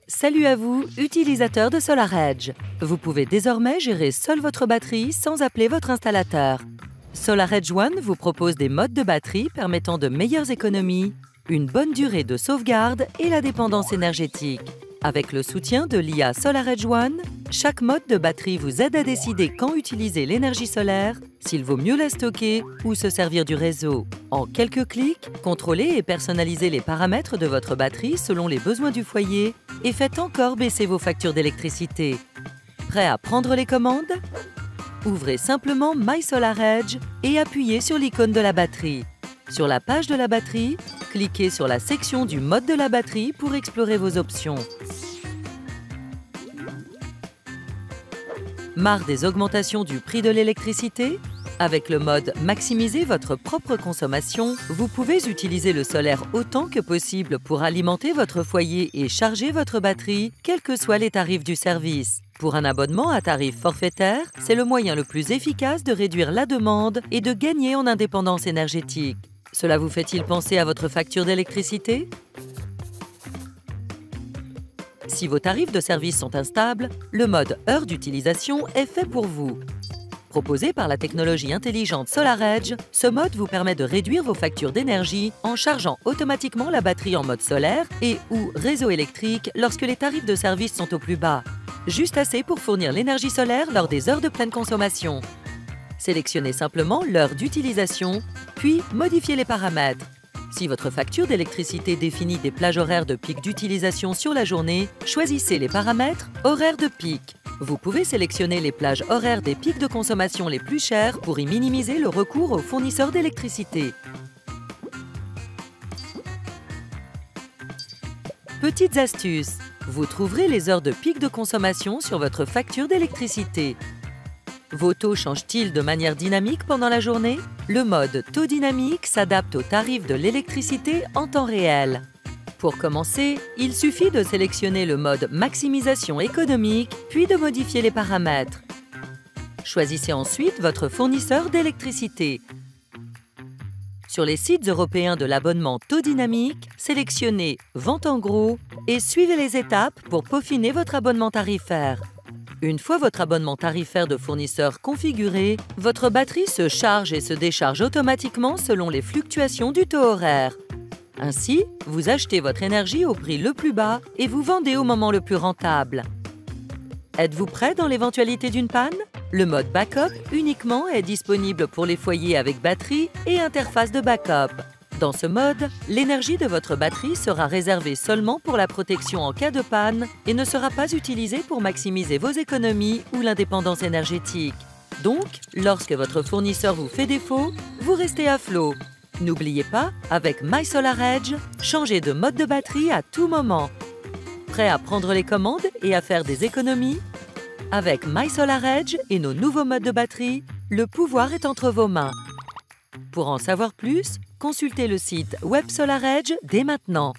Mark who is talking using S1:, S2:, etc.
S1: Salut à vous, utilisateurs de SolarEdge. Vous pouvez désormais gérer seul votre batterie sans appeler votre installateur. SolarEdge One vous propose des modes de batterie permettant de meilleures économies, une bonne durée de sauvegarde et la dépendance énergétique. Avec le soutien de l'IA SolarEdge One, chaque mode de batterie vous aide à décider quand utiliser l'énergie solaire, s'il vaut mieux la stocker ou se servir du réseau. En quelques clics, contrôlez et personnalisez les paramètres de votre batterie selon les besoins du foyer et faites encore baisser vos factures d'électricité. Prêt à prendre les commandes? Ouvrez simplement My SolarEdge et appuyez sur l'icône de la batterie. Sur la page de la batterie, cliquez sur la section du mode de la batterie pour explorer vos options. Marre des augmentations du prix de l'électricité? Avec le mode « Maximiser votre propre consommation », vous pouvez utiliser le solaire autant que possible pour alimenter votre foyer et charger votre batterie, quels que soient les tarifs du service. Pour un abonnement à tarif forfaitaire, c'est le moyen le plus efficace de réduire la demande et de gagner en indépendance énergétique. Cela vous fait-il penser à votre facture d'électricité? Si vos tarifs de service sont instables, le mode « Heure d'utilisation » est fait pour vous. Proposé par la technologie intelligente SolarEdge, ce mode vous permet de réduire vos factures d'énergie en chargeant automatiquement la batterie en mode solaire et ou réseau électrique lorsque les tarifs de service sont au plus bas. Juste assez pour fournir l'énergie solaire lors des heures de pleine consommation. Sélectionnez simplement l'heure d'utilisation, puis modifiez les paramètres. Si votre facture d'électricité définit des plages horaires de pic d'utilisation sur la journée, choisissez les paramètres « Horaires de pic ». Vous pouvez sélectionner les plages horaires des pics de consommation les plus chères pour y minimiser le recours aux fournisseurs d'électricité. Petites astuces. Vous trouverez les heures de pic de consommation sur votre facture d'électricité. Vos taux changent-ils de manière dynamique pendant la journée? Le mode taux dynamique s'adapte aux tarifs de l'électricité en temps réel. Pour commencer, il suffit de sélectionner le mode maximisation économique, puis de modifier les paramètres. Choisissez ensuite votre fournisseur d'électricité. Sur les sites européens de l'abonnement taux dynamique, sélectionnez Vente en gros et suivez les étapes pour peaufiner votre abonnement tarifaire. Une fois votre abonnement tarifaire de fournisseur configuré, votre batterie se charge et se décharge automatiquement selon les fluctuations du taux horaire. Ainsi, vous achetez votre énergie au prix le plus bas et vous vendez au moment le plus rentable. Êtes-vous prêt dans l'éventualité d'une panne? Le mode backup uniquement est disponible pour les foyers avec batterie et interface de backup. Dans ce mode, l'énergie de votre batterie sera réservée seulement pour la protection en cas de panne et ne sera pas utilisée pour maximiser vos économies ou l'indépendance énergétique. Donc, lorsque votre fournisseur vous fait défaut, vous restez à flot. N'oubliez pas, avec My SolarEdge, changez de mode de batterie à tout moment. Prêt à prendre les commandes et à faire des économies? Avec My SolarEdge et nos nouveaux modes de batterie, le pouvoir est entre vos mains. Pour en savoir plus, consultez le site web SolarEdge dès maintenant.